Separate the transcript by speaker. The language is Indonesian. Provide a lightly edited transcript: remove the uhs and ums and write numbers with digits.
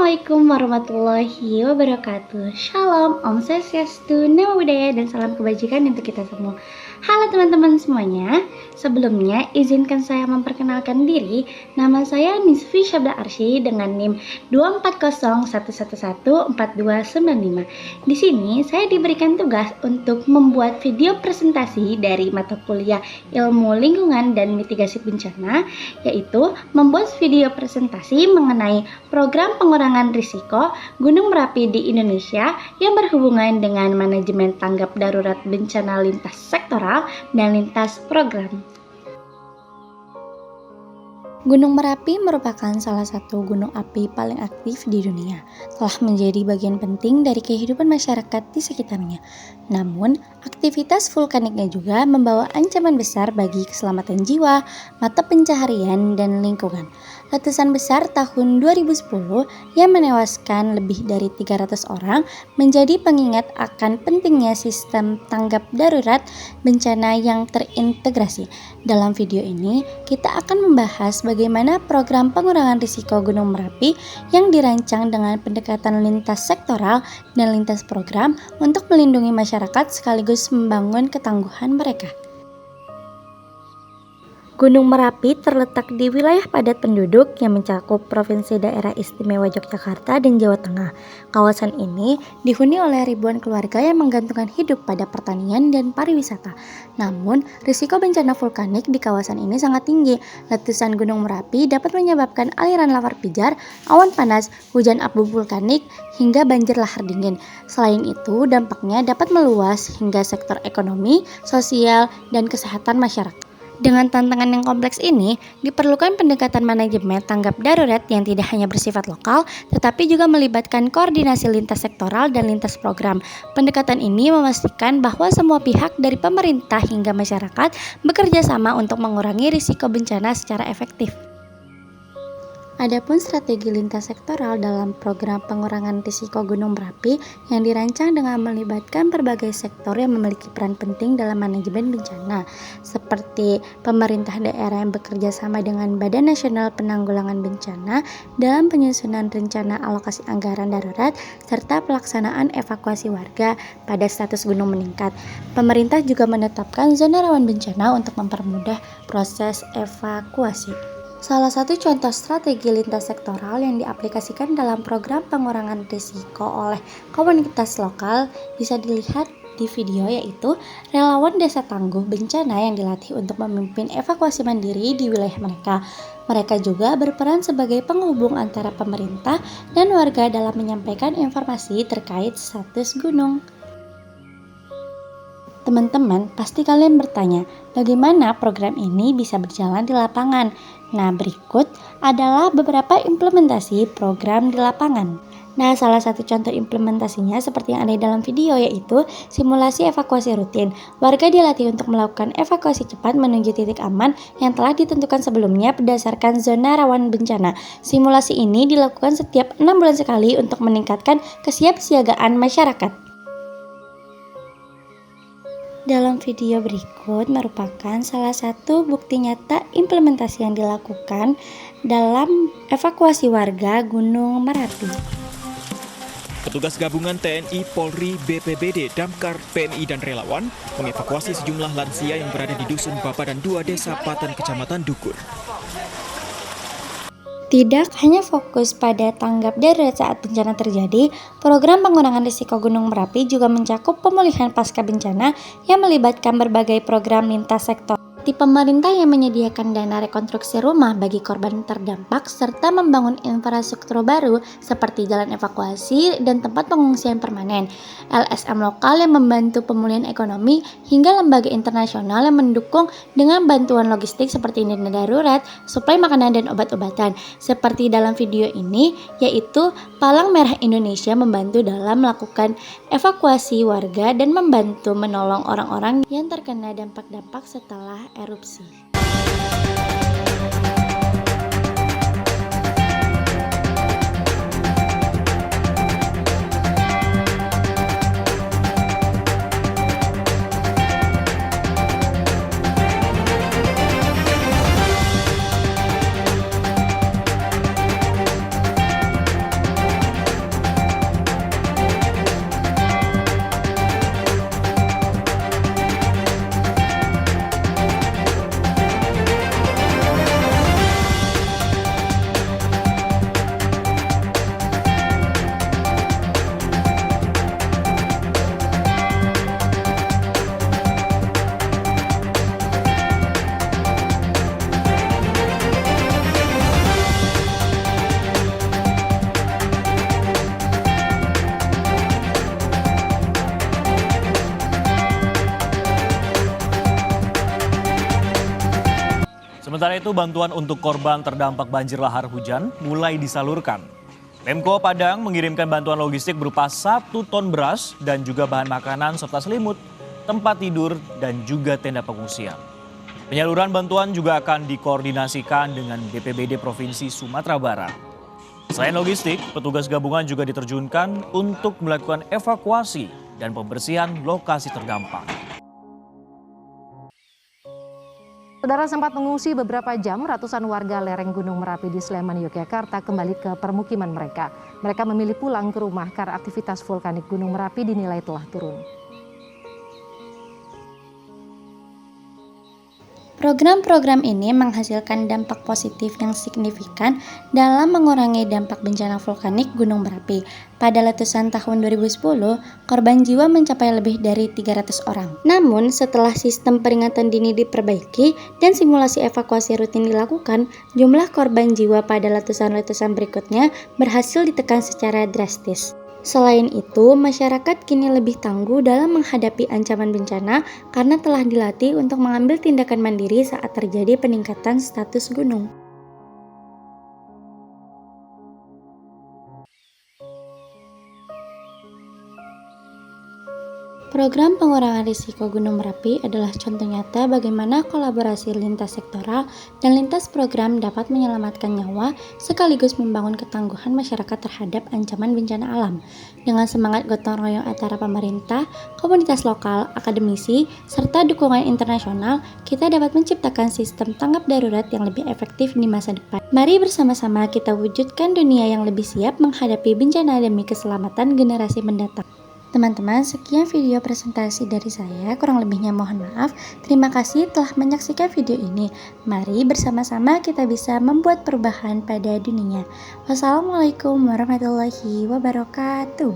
Speaker 1: Assalamualaikum warahmatullahi wabarakatuh. Shalom, Om Swastiastu, Namo Buddhaya, dan salam kebajikan untuk kita semua. Halo teman-teman semuanya. Sebelumnya izinkan saya memperkenalkan diri. Nama saya Nisfi Syabda Arsy dengan NIM 2401114295. Di sini saya diberikan tugas untuk membuat video presentasi dari mata kuliah Ilmu Lingkungan dan Mitigasi Bencana, yaitu membuat video presentasi mengenai program pengurangan risiko Gunung Merapi di Indonesia yang berhubungan dengan manajemen tanggap darurat bencana lintas sektoral dan lintas program. Gunung Merapi merupakan salah satu gunung api paling aktif di dunia, telah menjadi bagian penting dari kehidupan masyarakat di sekitarnya. Namun, aktivitas vulkaniknya juga membawa ancaman besar bagi keselamatan jiwa, mata pencaharian, dan lingkungan. Letusan besar tahun 2010 yang menewaskan lebih dari 300 orang menjadi pengingat akan pentingnya sistem tanggap darurat bencana yang terintegrasi. Dalam video ini, kita akan membahas bagaimana program pengurangan risiko Gunung Merapi yang dirancang dengan pendekatan lintas sektoral dan lintas program untuk melindungi masyarakat sekaligus membangun ketangguhan mereka. Gunung Merapi terletak di wilayah padat penduduk yang mencakup Provinsi Daerah Istimewa Yogyakarta dan Jawa Tengah. Kawasan ini dihuni oleh ribuan keluarga yang menggantungkan hidup pada pertanian dan pariwisata. Namun, risiko bencana vulkanik di kawasan ini sangat tinggi. Letusan Gunung Merapi dapat menyebabkan aliran lava pijar, awan panas, hujan abu vulkanik, hingga banjir lahar dingin. Selain itu, dampaknya dapat meluas hingga sektor ekonomi, sosial, dan kesehatan masyarakat. Dengan tantangan yang kompleks ini, diperlukan pendekatan manajemen tanggap darurat yang tidak hanya bersifat lokal, tetapi juga melibatkan koordinasi lintas sektoral dan lintas program. Pendekatan ini memastikan bahwa semua pihak dari pemerintah hingga masyarakat bekerja sama untuk mengurangi risiko bencana secara efektif. Adapun strategi lintas sektoral dalam program pengurangan risiko Gunung Merapi yang dirancang dengan melibatkan berbagai sektor yang memiliki peran penting dalam manajemen bencana, seperti pemerintah daerah yang bekerja sama dengan Badan Nasional Penanggulangan Bencana dalam penyusunan rencana alokasi anggaran darurat serta pelaksanaan evakuasi warga pada status gunung meningkat. Pemerintah juga menetapkan zona rawan bencana untuk mempermudah proses evakuasi. Salah satu contoh strategi lintas sektoral yang diaplikasikan dalam program pengurangan risiko oleh komunitas lokal bisa dilihat di video, yaitu relawan Desa Tangguh Bencana yang dilatih untuk memimpin evakuasi mandiri di wilayah mereka. Mereka juga berperan sebagai penghubung antara pemerintah dan warga dalam menyampaikan informasi terkait status gunung. Teman-teman, pasti kalian bertanya, bagaimana program ini bisa berjalan di lapangan? Nah, berikut adalah beberapa implementasi program di lapangan. Nah, salah satu contoh implementasinya seperti yang ada di dalam video, yaitu simulasi evakuasi rutin. Warga dilatih untuk melakukan evakuasi cepat menuju titik aman yang telah ditentukan sebelumnya berdasarkan zona rawan bencana. Simulasi ini dilakukan setiap 6 bulan sekali untuk meningkatkan kesiapsiagaan masyarakat. Dalam video berikut merupakan salah satu bukti nyata implementasi yang dilakukan dalam evakuasi warga Gunung Merapi.
Speaker 2: Petugas gabungan TNI, Polri, BPBD, Damkar, PMI, dan relawan mengevakuasi sejumlah lansia yang berada di Dusun Bapa dan 2 Desa Paten, Kecamatan Dukur.
Speaker 1: Tidak hanya fokus pada tanggap darurat saat bencana terjadi, program pengurangan risiko Gunung Merapi juga mencakup pemulihan pasca bencana yang melibatkan berbagai program lintas sektor. Di pemerintah yang menyediakan dana rekonstruksi rumah bagi korban terdampak serta membangun infrastruktur baru seperti jalan evakuasi dan tempat pengungsian permanen, LSM lokal yang membantu pemulihan ekonomi, hingga lembaga internasional yang mendukung dengan bantuan logistik seperti dana darurat, suplai makanan dan obat-obatan. Seperti dalam video ini, yaitu Palang Merah Indonesia membantu dalam melakukan evakuasi warga dan membantu menolong orang-orang yang terkena dampak-dampak setelah erupsi.
Speaker 3: itu bantuan untuk korban terdampak banjir lahar hujan mulai disalurkan. Pemko Padang mengirimkan bantuan logistik berupa 1 ton beras dan juga bahan makanan serta selimut, tempat tidur, dan juga tenda pengungsian. Penyaluran bantuan juga akan dikoordinasikan dengan BPBD Provinsi Sumatera Barat. Selain logistik, petugas gabungan juga diterjunkan untuk melakukan evakuasi dan pembersihan lokasi terdampak.
Speaker 4: Saudara, sempat mengungsi beberapa jam, ratusan warga lereng Gunung Merapi di Sleman, Yogyakarta kembali ke permukiman mereka. Mereka memilih pulang ke rumah karena aktivitas vulkanik Gunung Merapi dinilai telah turun.
Speaker 1: Program-program ini menghasilkan dampak positif yang signifikan dalam mengurangi dampak bencana vulkanik Gunung Merapi. Pada letusan tahun 2010, korban jiwa mencapai lebih dari 300 orang. Namun, setelah sistem peringatan dini diperbaiki dan simulasi evakuasi rutin dilakukan, jumlah korban jiwa pada letusan-letusan berikutnya berhasil ditekan secara drastis. Selain itu, masyarakat kini lebih tangguh dalam menghadapi ancaman bencana karena telah dilatih untuk mengambil tindakan mandiri saat terjadi peningkatan status gunung. Program pengurangan risiko Gunung Merapi adalah contoh nyata bagaimana kolaborasi lintas sektoral dan lintas program dapat menyelamatkan nyawa sekaligus membangun ketangguhan masyarakat terhadap ancaman bencana alam. Dengan semangat gotong royong antara pemerintah, komunitas lokal, akademisi, serta dukungan internasional, kita dapat menciptakan sistem tanggap darurat yang lebih efektif di masa depan. Mari bersama-sama kita wujudkan dunia yang lebih siap menghadapi bencana demi keselamatan generasi mendatang. Teman-teman, sekian video presentasi dari saya, kurang lebihnya mohon maaf. Terima kasih telah menyaksikan video ini. Mari bersama-sama kita bisa membuat perubahan pada dunia. Wassalamualaikum warahmatullahi wabarakatuh.